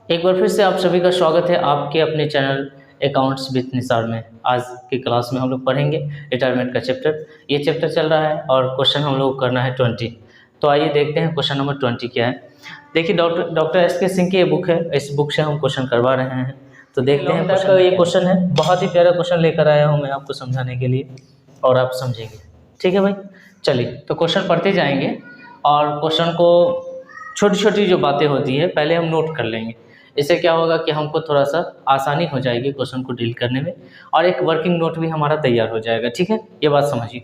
एक बार फिर से आप सभी का स्वागत है आपके अपने चैनल अकाउंट्स विद निसार में। आज की क्लास में हम लोग पढ़ेंगे रिटायरमेंट का चैप्टर। ये चैप्टर चल रहा है और क्वेश्चन हम लोग करना है 20। तो आइए देखते हैं क्वेश्चन नंबर 20 क्या है। देखिए डॉक्टर एस के सिंह की ये बुक है, इस बुक से हम क्वेश्चन करवा रहे हैं। तो देखते हैं क्वेश्चन। ये क्वेश्चन है, बहुत ही प्यारा क्वेश्चन लेकर आया हूँ मैं आपको समझाने के लिए और आप समझेंगे। ठीक है भाई, चलिए तो क्वेश्चन पढ़ते जाएंगे और क्वेश्चन को छोटी छोटी जो बातें होती है पहले हम नोट कर लेंगे। इससे क्या होगा कि हमको थोड़ा सा आसानी हो जाएगी क्वेश्चन को डील करने में और एक वर्किंग नोट भी हमारा तैयार हो जाएगा। ठीक है, ये बात समझिए।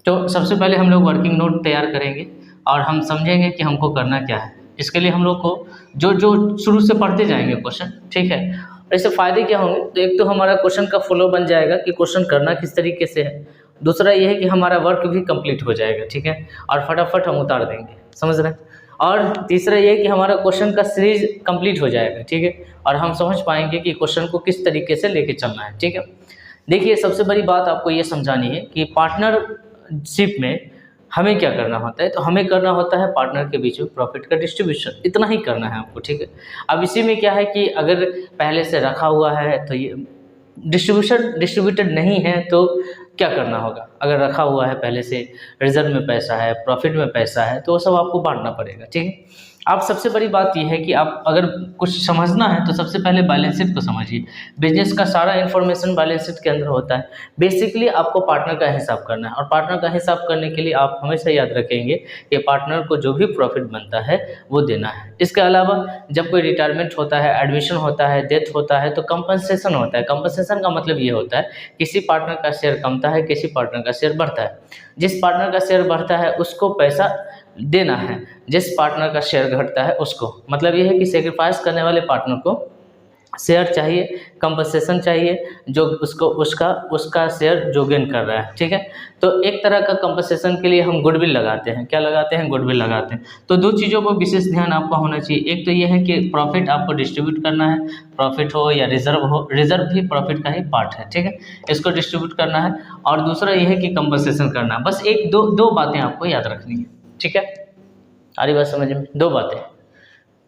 तो सबसे पहले हम लोग वर्किंग नोट तैयार करेंगे और हम समझेंगे कि हमको करना क्या है। इसके लिए हम लोग को जो जो शुरू से पढ़ते जाएंगे क्वेश्चन, ठीक है। और इससे फ़ायदे क्या होंगे, तो एक तो हमारा क्वेश्चन का फ्लो बन जाएगा कि क्वेश्चन करना किस तरीके से है। दूसरा ये है कि हमारा वर्क भी कंप्लीट हो जाएगा, ठीक है, और फटाफट हम उतार देंगे, समझ रहे हैं। और तीसरा ये कि हमारा क्वेश्चन का सीरीज कंप्लीट हो जाएगा, ठीक है, और हम समझ पाएंगे कि क्वेश्चन को किस तरीके से लेके चलना है। ठीक है, देखिए सबसे बड़ी बात आपको ये समझानी है कि पार्टनरशिप में हमें क्या करना होता है। तो हमें करना होता है पार्टनर के बीच में प्रॉफिट का डिस्ट्रीब्यूशन, इतना ही करना है आपको। ठीक है, अब इसी में क्या है कि अगर पहले से रखा हुआ है तो ये डिस्ट्रीब्यूटेड नहीं है तो क्या करना होगा। अगर रखा हुआ है पहले से, रिजर्व में पैसा है, प्रॉफिट में पैसा है, तो वो सब आपको बांटना पड़ेगा। ठीक है, आप सबसे बड़ी बात यह है कि आप अगर कुछ समझना है तो सबसे पहले बैलेंस शीट को समझिए। बिजनेस का सारा इन्फॉर्मेशन बैलेंस शीट के अंदर होता है। बेसिकली आपको पार्टनर का हिसाब करना है और पार्टनर का हिसाब करने के लिए आप हमेशा याद रखेंगे कि पार्टनर को जो भी प्रॉफिट बनता है वो देना है। इसके अलावा जब कोई रिटायरमेंट होता है, एडमिशन होता है, डेथ होता है, तो कंपनसेशन होता है। कंपनसेशन का मतलब ये होता है किसी पार्टनर का शेयर कमता है, किसी पार्टनर का शेयर बढ़ता है। जिस पार्टनर का शेयर बढ़ता है उसको पैसा देना है, जिस पार्टनर का शेयर घटता है उसको, मतलब ये है कि सेक्रीफाइस करने वाले पार्टनर को शेयर चाहिए, कंपनसेशन चाहिए, जो उसको उसका शेयर जो गेन कर रहा है। ठीक है, तो एक तरह का कंपनसेशन के लिए हम गुडविल लगाते हैं। क्या लगाते हैं? गुडविल लगाते हैं। तो दो चीज़ों को विशेष ध्यान आपका होना चाहिए। एक तो ये है कि प्रॉफिट आपको डिस्ट्रीब्यूट करना है, प्रॉफिट हो या रिजर्व हो, रिजर्व भी प्रॉफिट का ही पार्ट है। ठीक है, इसको डिस्ट्रीब्यूट करना है। और दूसरा ये है कि कंपनसेशन करना है। बस एक दो बातें आपको याद रखनी है। ठीक है, आ रही बात समझ में? दो बातें,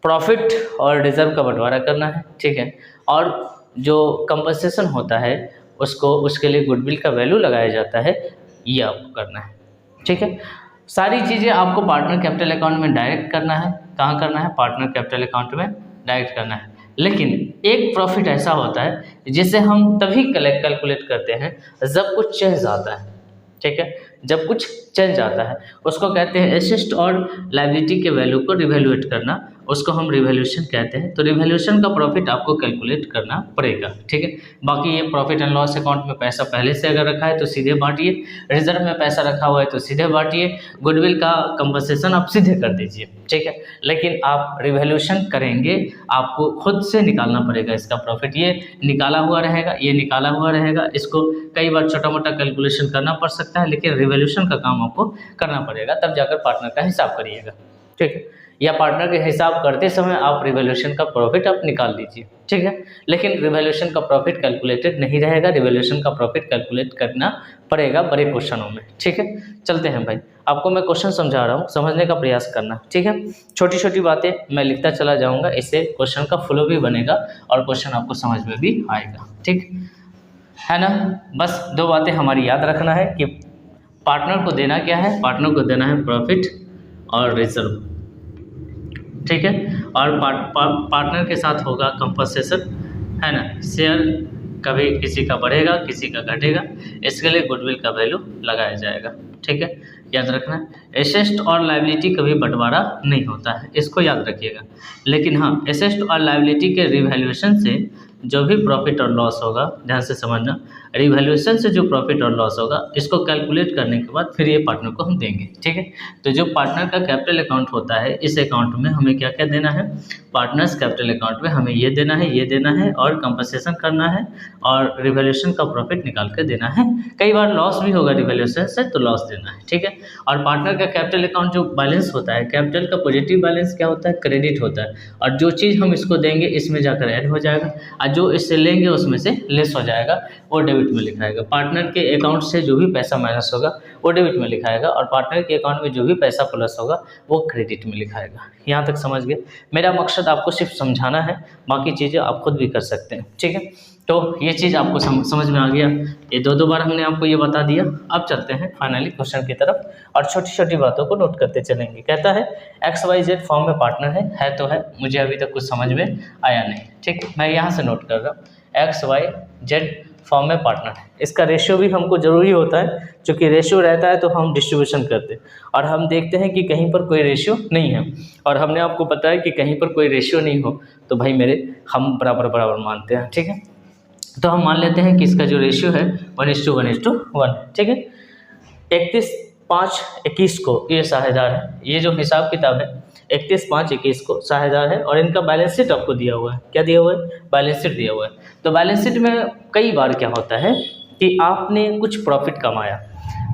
प्रॉफिट और रिजर्व का बंटवारा करना है। ठीक है, और जो कंपनसेशन होता है उसको, उसके लिए गुडविल का वैल्यू लगाया जाता है, ये आपको करना है। ठीक है, सारी चीज़ें आपको पार्टनर कैपिटल अकाउंट में डायरेक्ट करना है। कहाँ करना है? पार्टनर कैपिटल अकाउंट में डायरेक्ट करना है। लेकिन एक प्रॉफिट ऐसा होता है जिसे हम तभी कैलकुलेट करते हैं जब कुछ चेंज आता है। ठीक है, जब कुछ चेंज आता है उसको कहते हैं एसेट और लायबिलिटी के वैल्यू को रिवैल्यूएट करना, उसको हम रिवैल्यूएशन कहते हैं। तो रिवैल्यूएशन का प्रॉफिट आपको कैलकुलेट करना पड़ेगा। ठीक है, बाकी ये प्रॉफिट एंड लॉस अकाउंट में पैसा पहले से अगर रखा है तो सीधे बांटिए, रिजर्व में पैसा रखा हुआ है तो सीधे बांटिए, गुडविल का कंपनसेशन आप सीधे कर दीजिए। ठीक है, लेकिन आप रिवैल्यूएशन करेंगे, आपको खुद से निकालना पड़ेगा इसका प्रॉफिट। ये निकाला हुआ रहेगा, ये निकाला हुआ रहेगा, इसको कई बार छोटा मोटा कैलकुलेशन करना पड़ सकता है, लेकिन रिवैल्यूएशन का काम आपको करना पड़ेगा, तब जाकर पार्टनर का हिसाब करिएगा। ठीक है, या पार्टनर के हिसाब करते समय आप रिवैल्यूएशन का प्रॉफिट आप निकाल लीजिए। ठीक है, लेकिन रिवैल्यूएशन का प्रॉफिट कैलकुलेटेड नहीं रहेगा, रिवैल्यूएशन का प्रॉफिट कैलकुलेट करना पड़ेगा बड़े क्वेश्चनों में। ठीक है, चलते हैं भाई, आपको मैं क्वेश्चन समझा रहा हूँ, समझने का प्रयास करना। ठीक है, छोटी छोटी बातें मैं लिखता चला जाऊँगा, इससे क्वेश्चन का फ्लो भी बनेगा और क्वेश्चन आपको समझ में भी आएगा। ठीक है ना, बस दो बातें हमारी याद रखना है कि पार्टनर को देना क्या है, पार्टनर को देना है प्रॉफिट और रिजर्व। ठीक है, और पार्टनर के साथ होगा कंपनसेशन, है ना। शेयर कभी किसी का बढ़ेगा, किसी का घटेगा, इसके लिए गुडविल का वैल्यू लगाया जाएगा। ठीक है, याद रखना। एसेट और लायबिलिटी कभी बंटवारा नहीं होता है, इसको याद रखिएगा। लेकिन हाँ, एसेट और लायबिलिटी के रिवैल्यूएशन से जो भी प्रॉफिट और लॉस होगा, ध्यान से समझना, रिवैल्यूएशन से जो प्रॉफिट और लॉस होगा इसको कैलकुलेट करने के बाद फिर ये पार्टनर को हम देंगे। ठीक है, तो जो पार्टनर का कैपिटल अकाउंट होता है, इस अकाउंट में हमें क्या क्या देना है, पार्टनर्स कैपिटल अकाउंट में हमें ये देना है, ये देना है, और कंपनसेशन करना है, और रिवैल्यूएशन का प्रॉफिट निकाल कर देना है। कई बार लॉस भी होगा रिवैल्यूएशन से, तो लॉस देना है। ठीक है, और पार्टनर का कैपिटल अकाउंट जो बैलेंस होता है, कैपिटल का पॉजिटिव बैलेंस क्या होता है? क्रेडिट होता है, और जो चीज़ हम इसको देंगे इसमें जाकर ऐड हो जाएगा, और जो इससे लेंगे उसमें से लेस हो जाएगा, वो डेबिट में लिखाएगा। पार्टनर के अकाउंट से जो भी पैसा माइनस होगा वो डेबिट में लिखाएगा, और पार्टनर के अकाउंट में जो भी पैसा प्लस होगा वो क्रेडिट में लिखाएगा। यहाँ तक समझ गए? मेरा मकसद आपको सिर्फ समझाना है, बाकी चीज़ें आप खुद भी कर सकते हैं, ठीक है। तो ये चीज़ आपको समझ में आ गया। ये दो बार हमने आपको ये बता दिया। अब चलते हैं फाइनली क्वेश्चन की तरफ और छोटी छोटी बातों को नोट करते चलेंगे। कहता है XYZ फॉर्म में पार्टनर है तो है, मुझे अभी तक कुछ समझ में आया नहीं, ठीक। मैं यहाँ से नोट कर रहा हूँ XYZ फॉर्म में पार्टनर है। इसका रेशियो भी हमको ज़रूरी होता है, क्योंकि रेशियो रहता है तो हम डिस्ट्रीब्यूशन करते हैं, और हम देखते हैं कि कहीं पर कोई रेशियो नहीं है, और हमने आपको पता है कि कहीं पर कोई रेशियो नहीं हो तो भाई मेरे हम बराबर मानते हैं, ठीक है। तो हम मान लेते हैं कि इसका जो रेशियो है 1:1:1, ठीक है। 31:5:21 को ये साझेदार है। ये जो हिसाब किताब है 31:5:21 को साझेदार है, और इनका बैलेंस शीट आपको दिया हुआ है। क्या दिया हुआ है? बैलेंस शीट दिया हुआ है। तो बैलेंस शीट में कई बार क्या होता है कि आपने कुछ प्रॉफिट कमाया,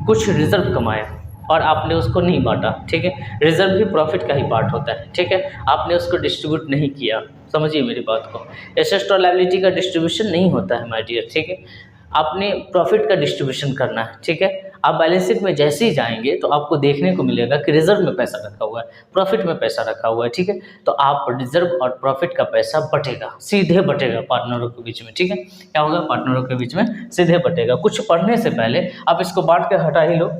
कुछ रिजर्व कमाया, और आपने उसको नहीं बांटा, ठीक है। रिजर्व भी प्रॉफिट का ही पार्ट होता है, ठीक है। आपने उसको डिस्ट्रीब्यूट नहीं किया, समझिए मेरी बात को। एसेट और लायबिलिटी का डिस्ट्रीब्यूशन नहीं होता है माय डियर, ठीक है। आपने प्रॉफिट का डिस्ट्रीब्यूशन करना है, ठीक है। आप बैलेंस शीट में जैसे ही जाएंगे तो आपको देखने को मिलेगा कि रिजर्व में पैसा रखा हुआ है, प्रॉफिट में पैसा रखा हुआ है, ठीक है। तो आप रिजर्व और प्रॉफिट का पैसा बटेगा, सीधे बटेगा पार्टनरों के बीच में, ठीक है। क्या होगा? पार्टनरों के बीच में सीधे बटेगा। कुछ पढ़ने से पहले आप इसको बांट कर हटा ही लो।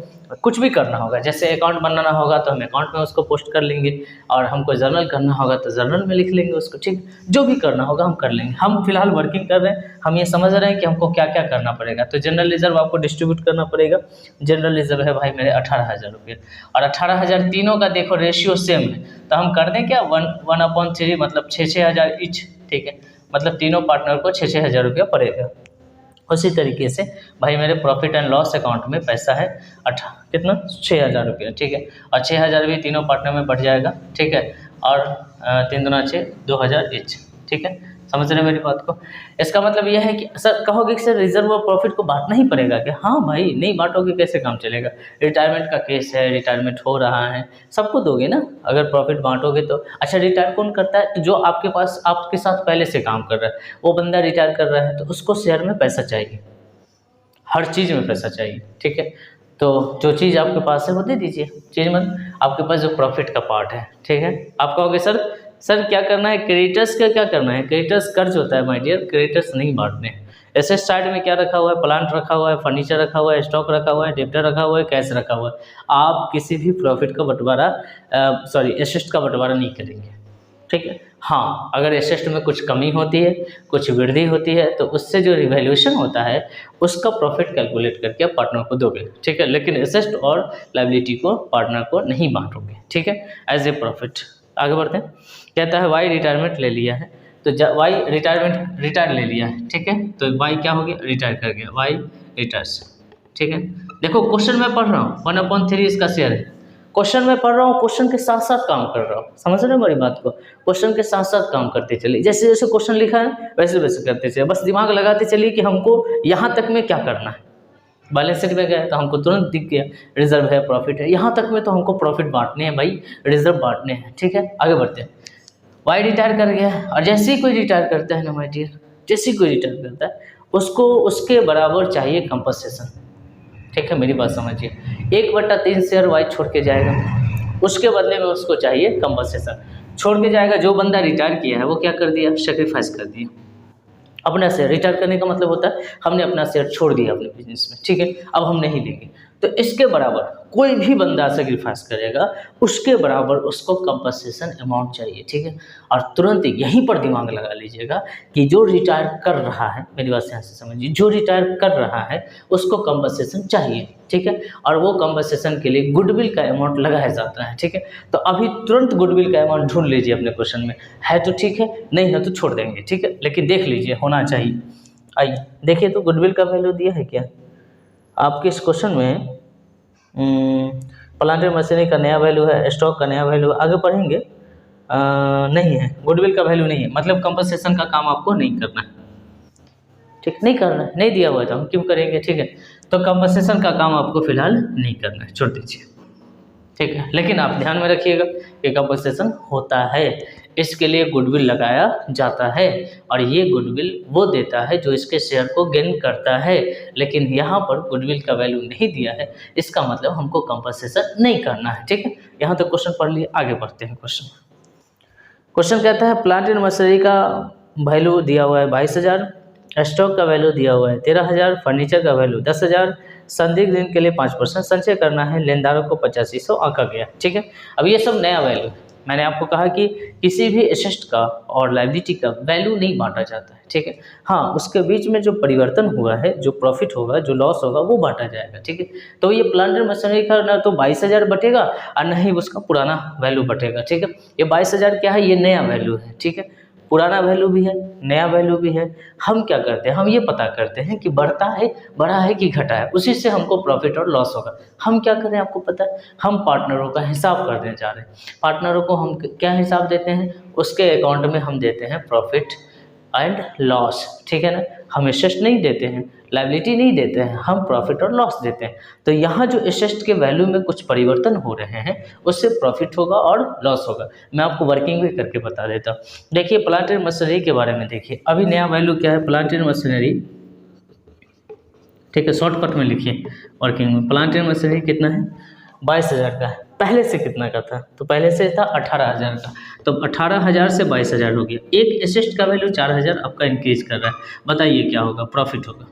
कुछ भी करना होगा, जैसे अकाउंट बनाना होगा तो हम अकाउंट में उसको पोस्ट कर लेंगे, और हमको जर्नल करना होगा तो जर्नल में लिख लेंगे उसको, ठीक। जो भी करना होगा हम कर लेंगे। हम फिलहाल वर्किंग कर रहे हैं, हम ये समझ रहे हैं कि हमको क्या क्या करना पड़ेगा। तो जनरल रिजर्व आपको डिस्ट्रीब्यूट करना पड़ेगा। जनरल रिजर्व है भाई मेरे 18,000 रुपये, और 18,000 तीनों का देखो रेशियो सेम है, तो हम कर दें क्या 1/3, मतलब 6,000 ईच, ठीक है। मतलब तीनों पार्टनर को 6,000 रुपया पड़ेगा। उसी तरीके से भाई मेरे प्रॉफिट एंड लॉस अकाउंट में पैसा है कितना 6,000 रुपया, ठीक है। और 6,000 भी तीनों पार्टनर में बढ़ जाएगा, ठीक है। और 3 दूना 6, 2,000 ईच, ठीक है। समझ रहे मेरी बात को? इसका मतलब यह है कि सर कहोगे कि सर रिजर्व और प्रॉफिट को बांटना ही पड़ेगा क्या? हाँ भाई, नहीं बांटोगे कैसे काम चलेगा? रिटायरमेंट का केस है, रिटायरमेंट हो रहा है, सबको दोगे ना अगर प्रॉफिट बांटोगे तो। अच्छा, रिटायर कौन करता है? तो जो आपके पास आपके साथ पहले से काम कर रहा है, वो बंदा रिटायर कर रहा है तो उसको शेयर में पैसा चाहिए, हर चीज़ में पैसा चाहिए, ठीक है। तो जो चीज़ आपके पास है वो दे दीजिए, चीज़ मत। आपके पास जो प्रॉफिट का पार्ट है, ठीक है। आप कहोगे सर क्या करना है? क्रेडिटर्स का क्या करना है? क्रेडिटर्स कर्ज होता है माय डियर, क्रेडिटर्स नहीं बांटने हैं। एसेट साइड में क्या रखा हुआ है? प्लांट रखा हुआ है, फर्नीचर रखा हुआ है, स्टॉक रखा हुआ है, डेब्टर रखा हुआ है, कैश रखा हुआ है। आप किसी भी प्रॉफिट का बंटवारा एसेट का बंटवारा नहीं करेंगे, ठीक है। हाँ, अगर एसेट में कुछ कमी होती है, कुछ वृद्धि होती है, तो उससे जो रिवैल्यूएशन होता है उसका प्रॉफिट कैलकुलेट करके आप पार्टनर को दोगे, ठीक है। लेकिन एसेट और लायबिलिटी को पार्टनर को नहीं बांटोगे, ठीक है, एज ए प्रॉफिट। आगे बढ़ते हैं। कहता है वाई रिटायरमेंट ले लिया है, तो वाई रिटायर ले लिया है, ठीक है। तो वाई क्या हो गया? रिटायर कर गया, वाई रिटायर्स, ठीक है। देखो क्वेश्चन में पढ़ रहा हूँ, 1/3 इसका शेयर है। क्वेश्चन में पढ़ रहा हूँ, क्वेश्चन के साथ साथ काम कर रहा हूँ, समझ रहे हो मेरी बात को? क्वेश्चन के साथ साथ काम करते चलिए, जैसे जैसे क्वेश्चन लिखा है वैसे वैसे करते चलिए, बस दिमाग लगाते चलिए कि हमको यहाँ तक में क्या करना है। बैलेंस शीट में गए तो हमको तुरंत दिख गया रिजर्व है, प्रॉफिट है। यहाँ तक में तो हमको प्रॉफिट बांटने हैं भाई, रिजर्व बांटने हैं, ठीक है। आगे बढ़ते हैं। वाई रिटायर कर गया, और जैसे ही कोई रिटायर करता है ना माय डियर, जैसे ही कोई रिटायर करता है उसको उसके बराबर चाहिए कंपनसेशन, ठीक है। मेरी बात समझिए, 1/3 शेयर वाई छोड़ के जाएगा, उसके बदले में उसको चाहिए कंपनसेशन। छोड़ के जाएगा, जो बंदा रिटायर किया है वो क्या कर दिया? सेक्रीफाइस कर दिया अपना शेयर। रिटायर करने का मतलब होता है हमने अपना शेयर छोड़ दिया अपने बिजनेस में, ठीक है, अब हम नहीं लेंगे। तो इसके बराबर कोई भी बंदा सेक्रीफाइस करेगा, उसके बराबर उसको कंपनसेशन अमाउंट चाहिए, ठीक है। और तुरंत यहीं पर दिमाग लगा लीजिएगा कि जो रिटायर कर रहा है, मेरी बात ध्यान से समझिए, जो रिटायर कर रहा है उसको कंपनसेशन चाहिए, ठीक है। और वो कंपनसेशन के लिए गुडविल का अमाउंट लगाया जाता है, ठीक है। तो अभी तुरंत गुडविल का अमाउंट ढूंढ लीजिए अपने क्वेश्चन में, है तो ठीक है, नहीं है तो छोड़ देंगे, ठीक है। लेकिन देख लीजिए, होना चाहिए। आइए देखिए तो गुडविल का वैल्यू दिया है क्या आपके इस क्वेश्चन में? प्लांट एंड मशीनरी का नया वैल्यू है, स्टॉक का नया वैल्यू, आगे पढ़ेंगे। नहीं है, गुडविल का वैल्यू नहीं है, मतलब कंपनसेशन का काम आपको नहीं करना है, ठीक, नहीं करना है, नहीं दिया हुआ था, हम क्यों करेंगे, ठीक है। तो कंपनसेशन का काम आपको फिलहाल नहीं करना है, छोड़ दीजिए, ठीक है। लेकिन आप ध्यान में रखिएगा कि कंपनसेशन होता है, इसके लिए गुडविल लगाया जाता है और ये गुडविल वो देता है जो इसके शेयर को गेन करता है। लेकिन यहाँ पर गुडविल का वैल्यू नहीं दिया है, इसका मतलब हमको कंपनसेशन नहीं करना है। ठीक है, यहाँ तक क्वेश्चन पढ़ लिए, आगे बढ़ते हैं। क्वेश्चन कहता है प्लांट एंड मशीनरी का वैल्यू दिया हुआ है 22,000, स्टॉक का वैल्यू दिया हुआ है 13,000, फर्नीचर का वैल्यू 10,000, संदिग्ध ऋण के लिए 5% संचय करना है, लेनदारों को 8500 आंका गया। ठीक है, अब ये सब नया वैल्यू है। मैंने आपको कहा कि किसी भी एसेट का और लायबिलिटी का वैल्यू नहीं बांटा जाता है। ठीक है, हाँ, उसके बीच में जो परिवर्तन हुआ है, जो प्रॉफिट होगा, जो लॉस होगा, वो बांटा जाएगा। ठीक है, तो ये प्लांट एंड मशीनरी का ना तो 22,000 बटेगा और ना ही उसका पुराना वैल्यू बटेगा। ठीक है, ये 22,000 क्या है, ये नया वैल्यू है। ठीक है, पुराना वैल्यू भी है, नया वैल्यू भी है। हम क्या करते हैं, हम ये पता करते हैं कि बढ़ता है, बढ़ा है कि घटा है, उसी से हमको प्रॉफिट और लॉस होगा। हम क्या करें, आपको पता है, हम पार्टनरों का हिसाब करने जा रहे हैं। पार्टनरों को हम क्या हिसाब देते हैं, उसके अकाउंट में हम देते हैं प्रॉफिट एंड लॉस। ठीक है ना, हम एसेट नहीं देते हैं, लायबिलिटी नहीं देते हैं, हम प्रॉफिट और लॉस देते हैं। तो यहाँ जो एसेट के वैल्यू में कुछ परिवर्तन हो रहे हैं, उससे प्रॉफिट होगा और लॉस होगा। मैं आपको वर्किंग भी करके बता देता हूँ। देखिए प्लांट एंड मशीनरी के बारे में देखिए, अभी नया वैल्यू क्या है प्लांट एंड मशीनरी। ठीक है, शॉर्टकट में लिखिए वर्किंग में। प्लांट एंड मशीनरी कितना है, 22,000 का है। पहले से कितना का था, तो पहले से था 18,000 का, तो 18,000 से 22,000 हो गया। एक एसेट का वैल्यू 4,000 आपका इंक्रीज कर रहा है, बताइए क्या होगा, प्रॉफिट होगा।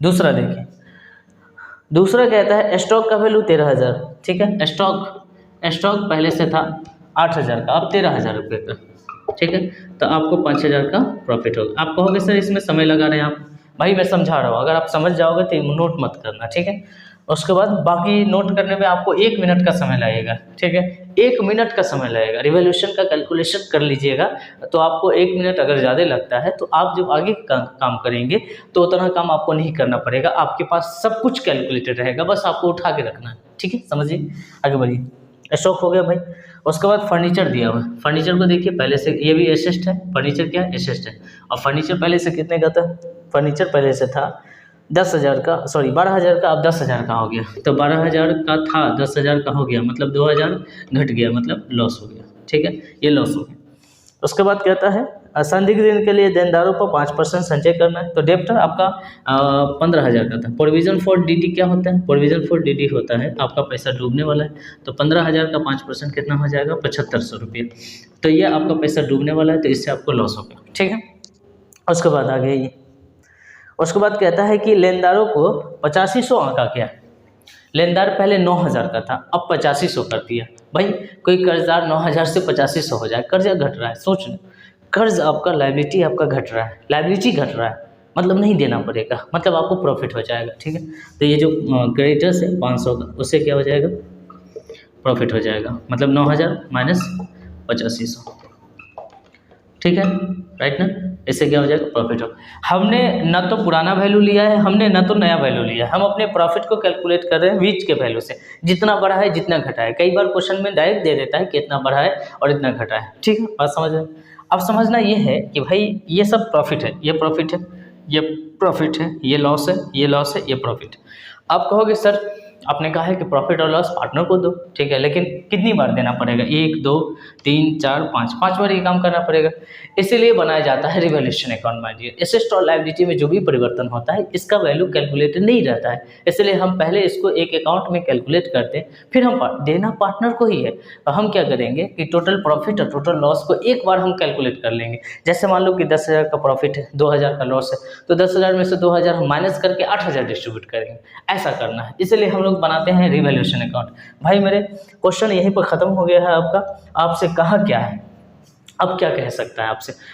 दूसरा देखिए, दूसरा कहता है स्टॉक का वैल्यू 13,000। ठीक है, स्टॉक पहले से था 8,000 का, अब 13,000 रुपये का। ठीक है, तो आपको 5,000 का प्रॉफिट होगा। आप कहोगे सर इसमें समय लगा रहे हैं आप, भाई मैं समझा रहा हूँ, अगर आप समझ जाओगे तो नोट मत करना। ठीक है, उसके बाद बाकी नोट करने में आपको 1 मिनट का समय लगेगा। ठीक है, 1 मिनट का समय लगेगा, रिवॉल्यूशन का कैलकुलेशन कर लीजिएगा। तो आपको 1 मिनट अगर ज़्यादा लगता है तो आप जब आगे काम करेंगे तो उतना काम आपको नहीं करना पड़ेगा, आपके पास सब कुछ कैलकुलेटेड रहेगा, बस आपको उठा के रखना है। ठीक है, समझिए, आगे बढ़िए। स्टॉक हो गया भाई। उसके बाद फर्नीचर दिया हुआ है। फर्नीचर को देखिए, पहले से ये भी एसेट है, फर्नीचर क्या है, एसेट है। और फर्नीचर पहले से कितने का था, फर्नीचर पहले से था 10,000 का, सॉरी 12,000 का, अब 10,000 का हो गया। तो 12,000 का था, 10,000 का हो गया, मतलब 2,000 घट गया, मतलब लॉस हो गया। ठीक है, ये लॉस हो गया। उसके बाद कहता है संदिग्ध ऋण के लिए देनदारों पर 5% संचय करना है। तो डेप्टर आपका 15,000 का था। प्रोविजन फॉर डीडी क्या होता है, प्रोविजन फॉर डीडी होता है आपका पैसा डूबने वाला है, तो 15,000 का 5% कितना हो जाएगा, 7,500 रुपये। तो ये आपका पैसा डूबने वाला है, तो इससे आपको लॉस होगा। ठीक है, उसके बाद आगे ये, उसके बाद कहता है कि लेनदारों को 8500 आंका क्या, लेनदार पहले 9,000 का था, अब 8500 कर दिया। भाई कोई कर्जदार 9,000 से 8500 हो जाए, कर्जा घट रहा है, सोच लो, कर्ज आपका, लायबिलिटी आपका घट रहा है, लायबिलिटी घट रहा है, मतलब नहीं देना पड़ेगा, मतलब आपको प्रॉफिट हो जाएगा। ठीक है, तो ये जो क्रेडिटर्स है 500 का, उससे क्या हो जाएगा, प्रॉफिट हो जाएगा, मतलब 9,000 माइनस 8500। ठीक है, राइट ना, इससे क्या हो जाएगा, प्रॉफिट हो। हमने ना तो पुराना वैल्यू लिया है, हमने ना तो नया वैल्यू लिया है, हम अपने प्रॉफिट को कैलकुलेट कर रहे हैं बीच के वैल्यू से, जितना बढ़ा है जितना घटा है। कई बार क्वेश्चन में डायरेक्ट दे देता है कि इतना बढ़ा है और इतना घटा है। ठीक है, बात समझ रहे हैं। अब समझना ये है कि भाई ये सब प्रॉफिट है, ये प्रॉफिट है, ये प्रॉफिट है, ये लॉस है, ये लॉस है, ये प्रॉफिट। आप कहोगे सर आपने कहा है कि प्रॉफिट और लॉस पार्टनर को दो, ठीक है, लेकिन कितनी बार देना पड़ेगा, 1 2 3 4 5 बार ये काम करना पड़ेगा। इसीलिए बनाया जाता है revaluation account. My dear, asset और लायबिलिटी में जो भी परिवर्तन होता है इसका वैल्यू कैलकुलेटेड नहीं रहता है, इसलिए हम पहले इसको एक अकाउंट में कैलकुलेट करते हैं, फिर हम देना पार्टनर को ही है। तो हम क्या करेंगे कि टोटल प्रॉफिट और टोटल लॉस को एक बार हम कैलकुलेट कर लेंगे। जैसे मान लो कि 10,000 का प्रॉफिट है, 2,000 का लॉस है, तो 10,000 में से 2,000 हम माइनस करके 8,000 डिस्ट्रीब्यूट करेंगे, ऐसा करना है। इसलिए हम लोग बनाते हैं रिवॉल्यूशन अकाउंट। भाई मेरे क्वेश्चन यहीं पर ख़त्म हो गया है आपका। आपसे कहा क्या है, अब क्या कह सकता है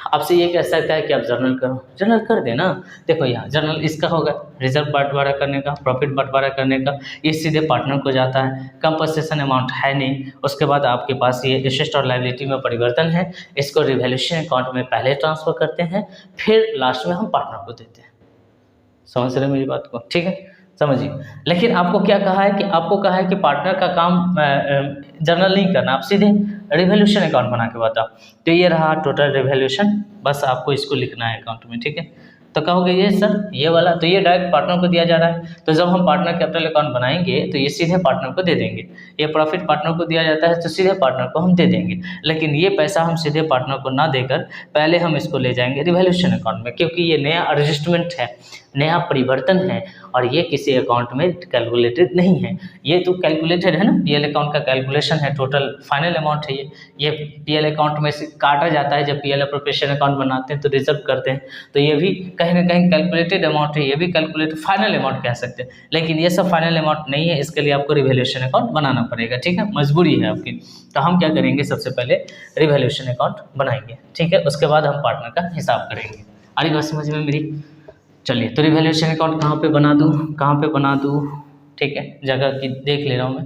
आपसे ये कह सकता है कि आप जर्नल करो, जर्नल कर देना। देखो यहाँ जर्नल इसका होगा रिजर्व बंटवारा करने का, प्रॉफिट बंटवारा करने का, ये सीधे पार्टनर को जाता है, कंपनसेशन अमाउंट है नहीं। उसके बाद आपके पास ये एसेट और लायबिलिटी में परिवर्तन है, इसको रिवॉल्यूशन अकाउंट में पहले ट्रांसफर करते हैं, फिर लास्ट में हम पार्टनर को देते हैं। समझ रहे मेरी बात को, ठीक है, समझिए। लेकिन आपको क्या कहा है कि आपको कहा है कि पार्टनर का काम जर्नल नहीं करना, आप सीधे रिवॉल्यूशन अकाउंट बना के बताओ। तो ये रहा टोटल रिवॉल्यूशन, बस आपको इसको लिखना है अकाउंट में, ठीक है। तो कहोगे ये सर ये वाला, तो ये डायरेक्ट पार्टनर को दिया जा रहा है, तो जब हम पार्टनर कैपिटल अकाउंट बनाएंगे तो ये सीधे पार्टनर को दे देंगे। ये प्रॉफिट पार्टनर को दिया जाता है तो सीधे पार्टनर को हम दे देंगे। लेकिन ये पैसा हम सीधे पार्टनर को ना देकर पहले हम इसको ले जाएंगे रिवैल्यूएशन अकाउंट में, क्योंकि ये नया एडजस्टमेंट है, नया परिवर्तन है और ये किसी अकाउंट में कैलकुलेटेड नहीं है। ये तो कैलकुलेटेड है ना, पीएल अकाउंट का कैलकुलेशन है, टोटल फाइनल अमाउंट है ये पीएल अकाउंट में से काटा जाता है। जब पीएल अप्रोप्रिएशन अकाउंट बनाते हैं तो रिजर्व करते हैं, तो ये भी कहीं ना कहीं कैलकुलेटेड अमाउंट है, ये भी कैलकुलेटेड फाइनल अमाउंट कह सकते हैं। लेकिन ये सब फाइनल अमाउंट नहीं है, इसके लिए आपको रिवैल्यूएशन अकाउंट बनाना पड़ेगा, ठीक है, मजबूरी है आपकी। तो हम क्या करेंगे, सबसे पहले रिवैल्यूएशन अकाउंट बनाएंगे, ठीक है, उसके बाद हम पार्टनर का हिसाब करेंगे। आ रही बात समझ में मेरी? चलिए, तो रिवैल्यूएशन अकाउंट कहाँ पे बना दूँ, कहाँ पे बना दूँ, ठीक है, जगह की देख ले रहा हूँ मैं।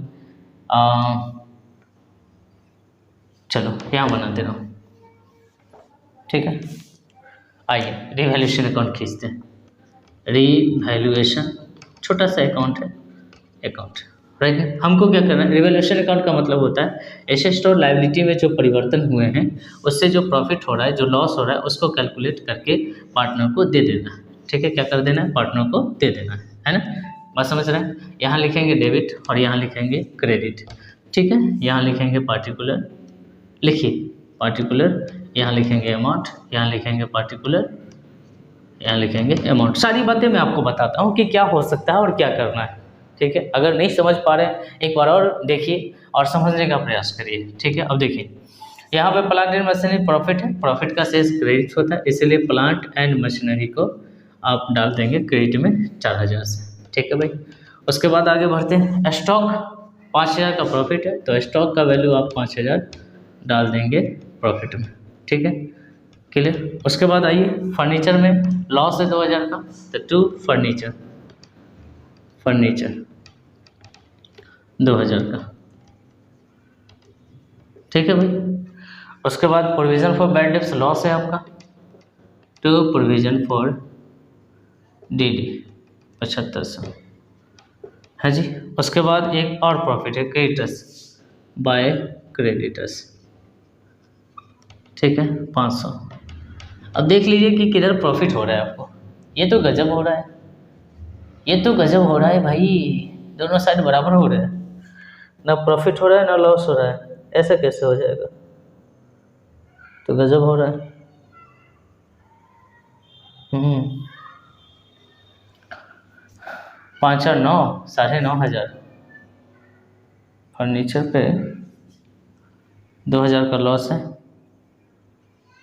चलो यहाँ बना दे रहा हूँ, ठीक है। आइए रिवैल्यूएशन अकाउंट खींचते हैं। रिवैल्यूएशन छोटा सा अकाउंट है, अकाउंट राइट। हमको क्या करना है, रिवैल्यूएशन अकाउंट का मतलब होता है एसेट और लायबिलिटी में जो परिवर्तन हुए हैं उससे जो प्रॉफिट हो रहा है, जो लॉस हो रहा है, उसको कैलकुलेट करके पार्टनर को दे देना, ठीक है। क्या कर देना है, पार्टनर को दे देना है ना, बात समझ रहे हैं। यहाँ लिखेंगे डेबिट और यहाँ लिखेंगे क्रेडिट, ठीक है। यहाँ लिखेंगे पार्टिकुलर, लिखिए पार्टिकुलर, यहाँ लिखेंगे अमाउंट, यहाँ लिखेंगे पार्टिकुलर, यहाँ लिखेंगे अमाउंट। सारी बातें मैं आपको बताता हूँ कि क्या हो सकता है और क्या करना है, ठीक है। अगर नहीं समझ पा रहे हैं एक बार और देखिए और समझने का प्रयास करिए, ठीक है। अब देखिए यहाँ पे प्लांट एंड मशीनरी प्रॉफिट है, प्रॉफिट का शेष क्रेडिट होता है, इसलिए प्लांट एंड मशीनरी को आप डाल देंगे क्रेडिट में 4000 से, ठीक है भाई। उसके बाद आगे बढ़ते हैं। स्टॉक 5000 का प्रॉफिट है तो स्टॉक का वैल्यू आप 5000 डाल देंगे प्रॉफिट में, ठीक है, क्लियर। उसके बाद आइए फर्नीचर में लॉस है 2000 का, तो टू फर्नीचर 2000 का, ठीक है भाई। उसके बाद provision for bad debts loss है आपका, टू प्रोविज़न फॉर डीडी 7500 है जी। उसके बाद एक और प्रॉफिट है क्रेडिटर्स बाय क्रेडिटर्स, ठीक है, 500। अब देख लीजिए कि किधर प्रॉफिट हो रहा है आपको, ये तो गजब हो रहा है, ये तो गजब हो रहा है भाई, दोनों साइड बराबर हो रहा है, ना प्रॉफिट हो रहा है ना लॉस हो रहा है, ऐसा कैसे हो जाएगा, तो गजब हो रहा है। 5 और 9 9,500 फर्नीचर पे 2000 का लॉस है,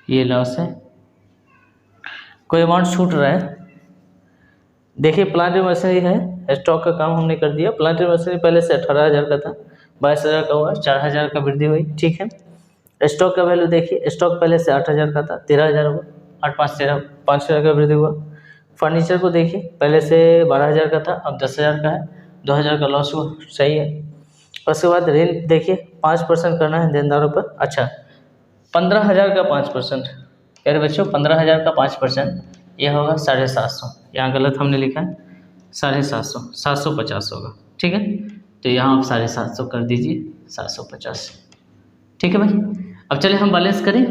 ये लॉस है, कोई अमाउंट छूट रहा है। देखिए प्लांट एंड मशीनरी है, स्टॉक का काम हमने कर दिया। प्लांट एंड मशीनरी पहले से 18,000 का था, 22,000 का हुआ, 4,000 का वृद्धि हुई, ठीक है। स्टॉक का वैल्यू देखिए, स्टॉक पहले से 8,000 का था, 13,000 हुआ, 8 5 13, 5,000 का वृद्धि हुआ। फर्नीचर को देखिए, पहले से 12,000 का था, अब 10,000 का है, 2,000 का लॉस हुआ, सही है। उसके बाद रेंट देखिए 5% करना है देनदारों पर, अच्छा 15,000 का 5%, कह रहे बच्चों 15,000 का 5%, यह होगा 750, यहाँ गलत हमने लिखा है 750, 750 होगा, ठीक है। तो यहाँ आप 750 कर दीजिए, 750, ठीक है भाई। अब चले हम बैलेंस करें,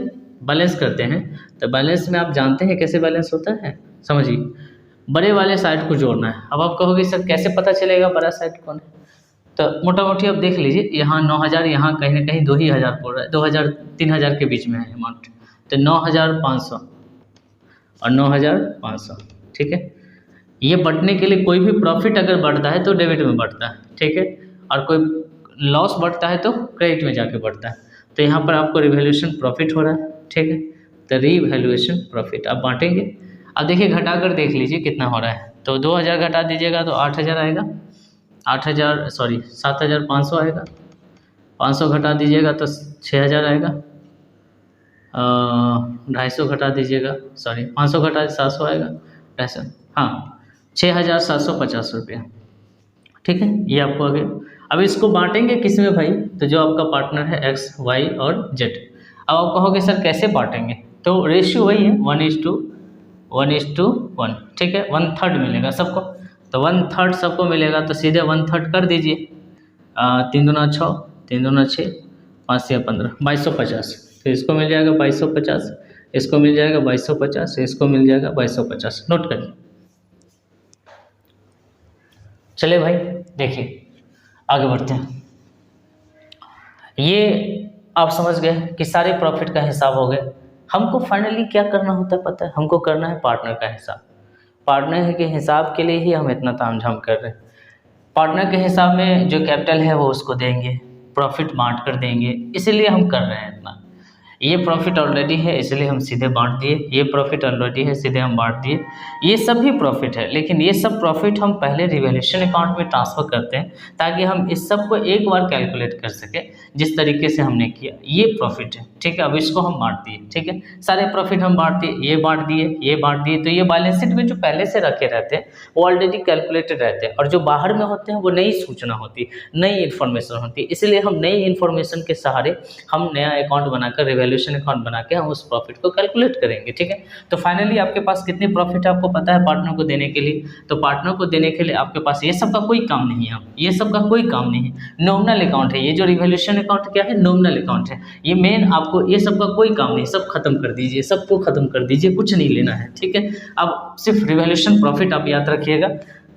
बैलेंस करते हैं। तो बैलेंस में आप जानते हैं कैसे बैलेंस होता है, समझिए, बड़े वाले साइड को जोड़ना है। अब आप कहोगे सर कैसे पता चलेगा बड़ा साइड कौन है, तो मोटा मोटी आप देख लीजिए, यहाँ 9,000, यहाँ कहीं ना कहीं 2,000 पड़ रहा है, 2,000 3,000 के बीच में है अमाउंट, तो 9,500 और 9,500, ठीक है। ये बढ़ने के लिए कोई भी प्रॉफिट अगर बढ़ता है तो डेबिट में बढ़ता है, ठीक है, और कोई लॉस बढ़ता है तो क्रेडिट में जाके बढ़ता है। तो यहाँ पर आपको रिवैल्यूएशन प्रॉफिट हो रहा है, ठीक है, तो रिवैल्यूएशन प्रॉफिट आप बांटेंगे। अब देखिए घटाकर देख लीजिए कितना हो रहा है, तो 2,000 घटा दीजिएगा तो 8,000 आएगा, 7,500 आएगा, 500 घटा दीजिएगा तो 6,000 आएगा, 250 घटा दीजिएगा, 500 घटा 700 आएगा, 250, हाँ 6,750 रुपया, ठीक है, ये आपको आ गया। अब इसको बांटेंगे किस में भाई, तो जो आपका पार्टनर है X, Y और Z। अब आप कहोगे सर कैसे बांटेंगे, तो रेशियो वही है 1:1, ठीक है, 1/3 मिलेगा सबको, तो 1/3 सबको मिलेगा, तो सीधे 1/3 कर दीजिए, 3 दूना 6, 3 दूना 6, 5 या 15, 2250, तो इसको मिल जाएगा 2250, इसको मिल जाएगा 2250, इसको मिल जाएगा 2250। नोट करिए। चलिए भाई देखिए आगे बढ़ते हैं। ये आप समझ गए कि सारे प्रॉफिट का हिसाब हो गए। हमको फाइनली क्या करना होता है पता है? हमको करना है पार्टनर का हिसाब। पार्टनर के हिसाब के लिए ही हम इतना तामझाम कर रहे हैं। पार्टनर के हिसाब में जो कैपिटल है वो उसको देंगे, प्रॉफिट बांट कर देंगे, इसीलिए हम कर रहे हैं इतना। ये प्रॉफिट ऑलरेडी है इसलिए हम सीधे बांट दिए, ये प्रॉफिट ऑलरेडी है सीधे हम बांट दिए। ये सब भी प्रॉफिट है, लेकिन ये सब प्रॉफिट हम पहले रिवैल्यूएशन अकाउंट में ट्रांसफ़र करते हैं ताकि हम इस सब को एक बार कैलकुलेट कर सकें जिस तरीके से हमने किया। ये प्रॉफिट है, ठीक है। अब इसको हम बांट दिए, ठीक है। सारे प्रॉफिट हम बांट दिए, ये बांट दिए, ये बांट दिए। तो ये बैलेंस शीट में जो पहले से रखे रहते हैं वो ऑलरेडी कैलकुलेटेड रहते हैं, और जो बाहर में होते हैं वो नई सूचना होती, नई इन्फॉर्मेशन होती है। इसलिए हम नई इन्फॉर्मेशन के सहारे हम नया अकाउंट बनाकर रिवैल्यूएशन अकाउंट बना के हम उस प्रॉफिट को कैलकुलेट करेंगे, ठीक है। तो फाइनली आपके पास कितनी प्रॉफिट है आपको पता है पार्टनर को देने के लिए। तो पार्टनर को देने के लिए आपके पास ये सब का कोई काम नहीं है, ये सब का कोई काम नहीं है। नॉमिनल अकाउंट है ये जो रिवैल्यूएशन अकाउंट क्या है, नॉमिनल अकाउंट है। ये मेन आपको ये सब का कोई काम नहीं, सब खत्म कर दीजिए, सबको खत्म कर दीजिए, कुछ नहीं लेना है, ठीक है। अब सिर्फ रिवैल्यूएशन प्रॉफिट आप याद रखिएगा,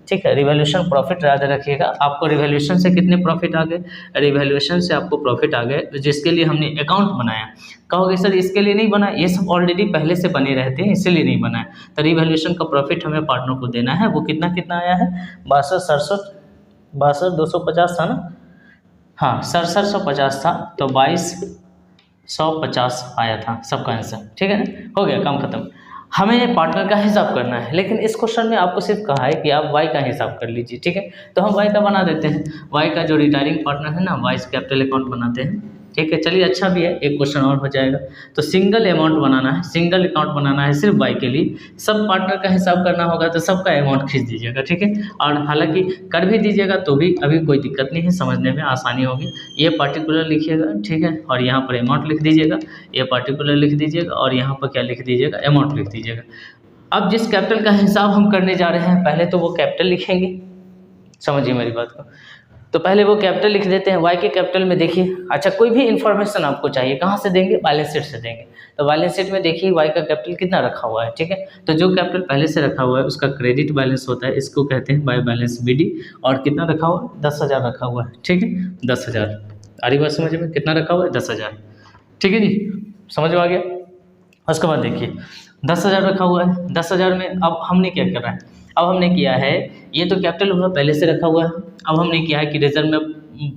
ठीक है। रिवैल्यूएशन प्रॉफिट याद रखिएगा। आपको रिवैल्यूएशन से कितने प्रॉफिट आ गए? रिवैल्यूएशन से आपको प्रॉफिट आ गए जिसके लिए हमने अकाउंट बनाया। कहोगे सर इसके लिए नहीं बनाया, ये सब ऑलरेडी पहले से बने रहते हैं इसीलिए नहीं बनाया। तो रिवैल्यूएशन का प्रॉफिट हमें पार्टनर को देना है। वो कितना कितना आया है? 62,250 था ना, हाँ 6750 था, तो 2250 आया था सबका आंसर, ठीक है ना। हो गया काम खत्म। हमें पार्टनर का हिसाब करना है, लेकिन इस क्वेश्चन में आपको सिर्फ कहा है कि आप वाई का हिसाब कर लीजिए, ठीक है। तो हम वाई का बना देते हैं। वाई का जो रिटायरिंग पार्टनर है ना, वाइस कैपिटल अकाउंट बनाते हैं, ठीक है। चलिए अच्छा भी है, एक क्वेश्चन और हो जाएगा। तो सिंगल अमाउंट बनाना है, सिंगल अकाउंट बनाना है सिर्फ वाई के लिए। सब पार्टनर का हिसाब करना होगा तो सबका अमाउंट खींच दीजिएगा, ठीक है। और हालांकि कर भी दीजिएगा तो भी अभी कोई दिक्कत नहीं है, समझने में आसानी होगी। ये पार्टिकुलर लिखिएगा, ठीक है, और यहाँ पर अमाउंट लिख दीजिएगा, ये पार्टिकुलर लिख दीजिएगा, और यहाँ पर क्या लिख दीजिएगा? अमाउंट लिख दीजिएगा। अब जिस कैपिटल का हिसाब हम करने जा रहे हैं पहले तो वो कैपिटल लिखेंगे, समझिए मेरी बात को। तो पहले वो कैपिटल लिख देते हैं। वाई के कैपिटल में देखिए, अच्छा कोई भी इन्फॉर्मेशन आपको चाहिए कहाँ से देंगे? बैलेंस शीट से देंगे। तो बैलेंस शीट में देखिए वाई का कैपिटल कितना रखा हुआ है, ठीक है। तो जो कैपिटल पहले से रखा हुआ है उसका क्रेडिट बैलेंस होता है, इसको कहते हैं बाय बैलेंस बीडी। और कितना रखा हुआ है? 10,000 रखा हुआ है, ठीक है। 10,000 आ रही बात समझ में? कितना रखा हुआ है? 10,000, ठीक है जी, समझ में आ गया। उसके बाद देखिए 10,000 रखा हुआ है। 10,000 में अब हमने क्या करा है? अब हमने किया है, ये तो कैपिटल हुआ पहले से रखा हुआ है। अब हमने किया है कि रिजर्व में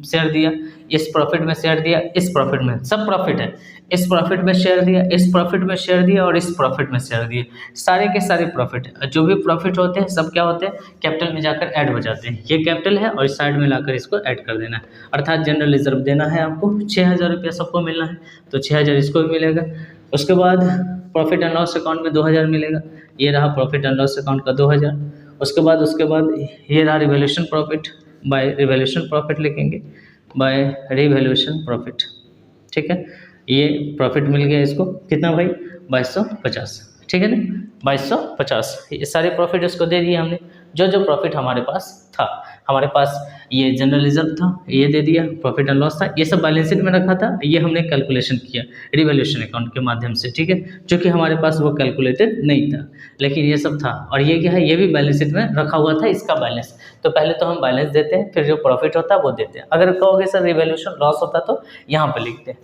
शेयर दिया, इस प्रॉफिट में शेयर दिया, इस प्रॉफिट में, सब प्रॉफिट है, इस प्रॉफिट में शेयर दिया, इस प्रॉफिट में शेयर दिया, और इस प्रॉफिट में शेयर दिए। सारे के सारे प्रॉफिट है, जो भी प्रॉफिट होते हैं सब क्या होते हैं? कैपिटल में जाकर ऐड हो जाते हैं। ये कैपिटल है और इस साइड में लाकर इसको ऐड कर देना है। अर्थात जनरल रिजर्व देना है आपको, 6,000 रुपया सबको मिलना है, तो 6,000 इसको भी मिलेगा। उसके बाद प्रॉफिट एंड लॉस अकाउंट में 2,000 मिलेगा, ये रहा प्रॉफिट एंड लॉस अकाउंट का 2,000। उसके बाद ये रहा revaluation profit, by revaluation profit लिखेंगे, बाय रिवैल्यूएशन प्रॉफिट, ठीक है। ये प्रॉफिट मिल गया इसको, कितना भाई? 2250, ठीक है ना, 2250। ये सारे प्रॉफिट इसको दे दिए हमने। जो जो प्रॉफिट हमारे पास था, हमारे पास ये जनरल रिजर्व था, ये दे दिया, प्रॉफिट एंड लॉस था, ये सब बैलेंस शीट में रखा था, ये हमने कैलकुलेशन किया रिवैल्यूएशन अकाउंट के माध्यम से, ठीक है। क्योंकि हमारे पास वो कैलकुलेटेड नहीं था, लेकिन ये सब था। और ये क्या है? ये भी बैलेंस शीट में रखा हुआ था, इसका बैलेंस। तो पहले तो हम बैलेंस देते हैं, फिर जो प्रॉफिट होता है वो देते हैं। अगर कहोगे सर रिवैल्यूएशन लॉस होता तो यहाँ पर लिखते हैं,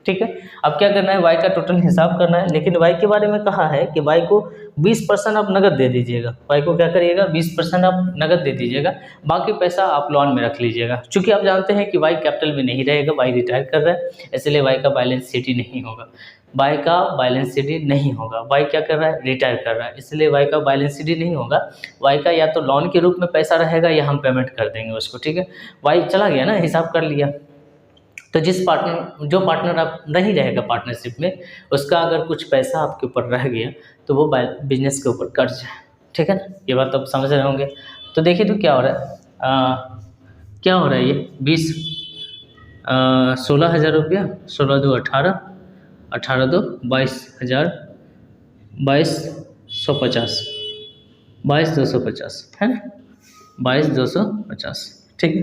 ठीक है। अब क्या करना है? वाई का टोटल हिसाब करना है, लेकिन वाई के बारे में कहा है कि वाई को 20% आप नगद दे दीजिएगा। वाई को क्या करिएगा? 20% आप नगद दे दीजिएगा, बाकी पैसा आप लोन में रख लीजिएगा। चूंकि आप जानते हैं कि वाई कैपिटल में नहीं रहेगा, वाई रिटायर कर रहा है, इसलिए वाई का बैलेंस शीट ही नहीं होगा। वाई का बैलेंस शीट ही नहीं होगा। वाई क्या कर रहा है? रिटायर कर रहा है, इसलिए वाई का बैलेंस शीट ही नहीं होगा। वाई का या तो लोन के रूप में पैसा रहेगा या हम पेमेंट कर देंगे उसको, ठीक है। वाई चला गया ना, हिसाब कर लिया। तो जो पार्टनर आप नहीं रहेगा पार्टनरशिप में, उसका अगर कुछ पैसा आपके ऊपर रह गया तो वो बिजनेस के ऊपर कर्ज है, ठीक है ना। ये बात आप समझ रहे होंगे। तो देखिए तो क्या हो रहा है, क्या हो रहा है? ये 16,000 रुपया, 16 दो 18, 18 दो 22,000, 22,250, 22,250 है ना, 22,250, ठीक है।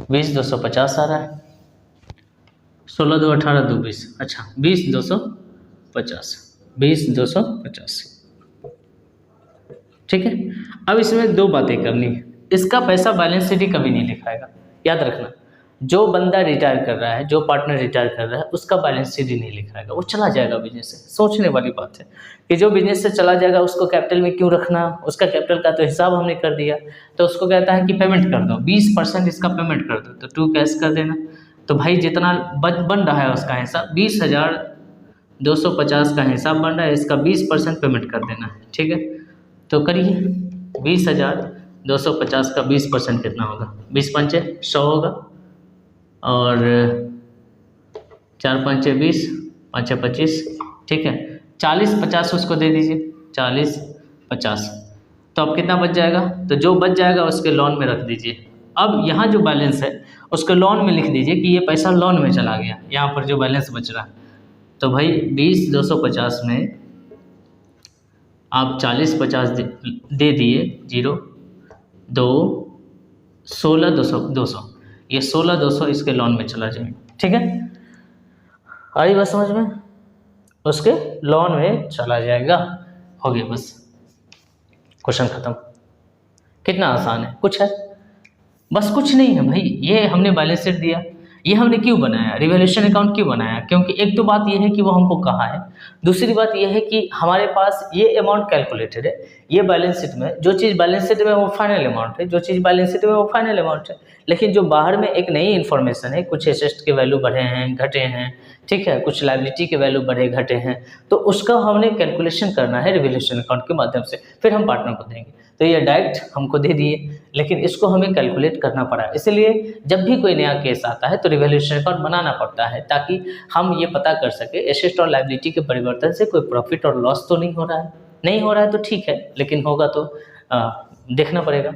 20,250 आ रहा है, 16 2 18 2 20, अच्छा 20 250, 20 250, ठीक है। अब इसमें दो बातें करनी है। इसका पैसा बैलेंस शीट ही कभी नहीं लिखाएगा, याद रखना। जो बंदा रिटायर कर रहा है, जो पार्टनर रिटायर कर रहा है, उसका बैलेंस शीट ही नहीं लिखाएगा, वो चला जाएगा बिजनेस से। सोचने वाली बात है कि जो बिजनेस से चला जाएगा उसको कैपिटल में क्यों रखना, उसका कैपिटल का तो हिसाब हमने कर दिया। तो उसको कहता है कि पेमेंट कर दो, 20% इसका पेमेंट कर दो, तो 2 कैश कर देना। तो भाई जितना बन रहा है उसका हिसाब 20,250 का हिसाब बन रहा है, इसका 20% पेमेंट कर देना है, ठीक है। तो करिए, 20,250 का 20% कितना होगा, 20 पंचे 100 होगा, और 4 पंचे 20, 5 25, ठीक है। 40-50 उसको दे दीजिए, 40-50, तो अब कितना बच जाएगा, तो जो बच जाएगा उसके लोन में रख दीजिए। अब यहाँ जो बैलेंस है उसको लोन में लिख दीजिए कि ये पैसा लोन में चला गया, यहाँ पर जो बैलेंस बच रहा है। तो भाई 20,250 में आप 40-50 दे दिए, 0 2 16 200, ये 16,200 इसके लोन में चला जाएगा, ठीक है। आई बात समझ में, उसके लोन में चला जाएगा, हो गया बस, क्वेश्चन खत्म। कितना आसान है, कुछ है, बस कुछ नहीं है भाई। ये हमने बैलेंस शीट दिया, ये हमने क्यों बनाया, रिवैल्यूएशन अकाउंट क्यों बनाया, क्योंकि एक तो बात ये है कि वो हमको कहा है, दूसरी बात ये है कि हमारे पास ये अमाउंट कैलकुलेटेड है। ये बैलेंस शीट में जो चीज़ बैलेंस शीट में वो फाइनल अमाउंट है, जो चीज़ बैलेंस शीट में वो फाइनल अमाउंट है। लेकिन जो बाहर में एक नई इन्फॉर्मेशन है, कुछ एसेट के वैल्यू बढ़े हैं घटे हैं, ठीक है, कुछ लायबिलिटी के वैल्यू बढ़े घटे हैं, तो उसका हमने कैलकुलेशन करना है रिवैल्यूएशन अकाउंट के माध्यम से, फिर हम पार्टनर को देंगे। तो ये डायरेक्ट हमको दे दिए, लेकिन इसको हमें कैलकुलेट करना पड़ा। इसलिए जब भी कोई नया केस आता है तो रिवैल्यूएशन अकाउंट बनाना पड़ता है, ताकि हम ये पता कर सके एसेट और लायबिलिटी के परिवर्तन से कोई प्रॉफिट और लॉस तो नहीं हो रहा है। नहीं हो रहा है तो ठीक है, लेकिन होगा तो देखना पड़ेगा।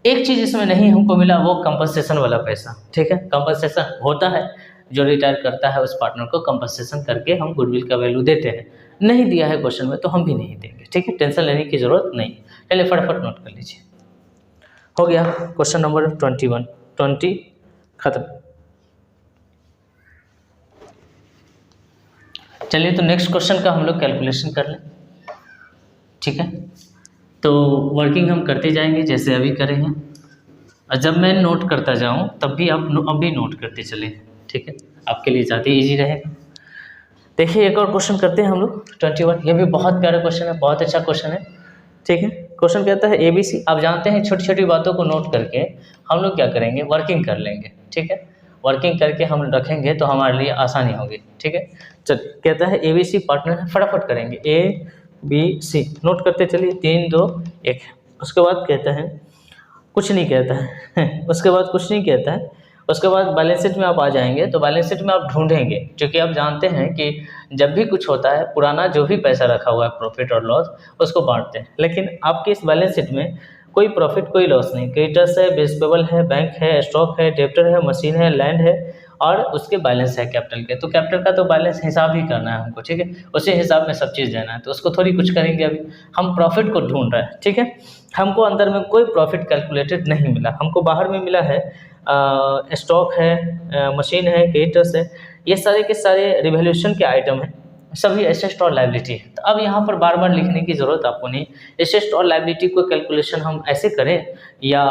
एक चीज़ इसमें नहीं हमको मिला, वो कंपनसेशन वाला पैसा, ठीक है। कंपनसेशन होता है, जो रिटायर करता है उस पार्टनर को कंपनसेशन करके हम गुडविल का वैल्यू देते हैं। नहीं दिया है क्वेश्चन में तो हम भी नहीं देंगे, ठीक है, टेंशन लेने की ज़रूरत नहीं। चलिए फटाफट नोट कर लीजिए, हो गया क्वेश्चन नंबर 20 खत्म। चलिए तो नेक्स्ट क्वेश्चन का हम लोग कैलकुलेशन कर लें, ठीक है। तो वर्किंग हम करते जाएंगे जैसे अभी करे हैं, और जब मैं नोट करता जाऊं तब भी आप अभी नोट करते चलें, ठीक है, आपके लिए ज़्यादा इजी रहेगा। देखिए एक और क्वेश्चन करते हैं हम लोग 21। ये भी बहुत प्यारा क्वेश्चन है, बहुत अच्छा क्वेश्चन है, ठीक है। क्वेश्चन कहता है ABC। आप जानते हैं छोटी छोटी बातों को नोट करके हम लोग क्या करेंगे, वर्किंग कर लेंगे, ठीक है। वर्किंग करके हम रखेंगे तो हमारे लिए आसानी होगी, ठीक है। चल कहता है ABC पार्टनर है, फटाफट करेंगे ABC, नोट करते चलिए, 3 2 1। उसके बाद कहता है कुछ नहीं कहता है उसके बाद कुछ नहीं कहता है। उसके बाद बैलेंस शीट में आप आ जाएंगे, तो बैलेंस शीट में आप ढूंढेंगे, क्योंकि आप जानते हैं कि जब भी कुछ होता है पुराना जो भी पैसा रखा हुआ है प्रॉफिट और लॉस उसको बांटते हैं। लेकिन आपके इस बैलेंस शीट में कोई प्रॉफिट कोई लॉस नहीं, क्रेडिटर्स है, बेसपेबल है, बैंक है, स्टॉक है, डेब्टर है, मशीन है, लैंड है, और उसके बैलेंस है कैपिटल के। तो कैपिटल का तो बैलेंस हिसाब ही करना है हमको, ठीक है, उसी हिसाब में सब चीज़ देना है, तो उसको थोड़ी कुछ करेंगे। अभी हम प्रॉफिट को ढूंढ रहे हैं, ठीक है। हमको अंदर में कोई प्रॉफिट कैलकुलेटेड नहीं मिला, हमको बाहर में मिला है स्टॉक है, मशीन है, क्रेडिटर्स है, ये सारे के सारे रिवैल्यूएशन के आइटम हैं, सभी एसेट और लायबिलिटी है। तो अब यहाँ पर बार बार लिखने की ज़रूरत आपको नहीं। एसेट और लायबिलिटी को कैलकुलेशन हम ऐसे करें, या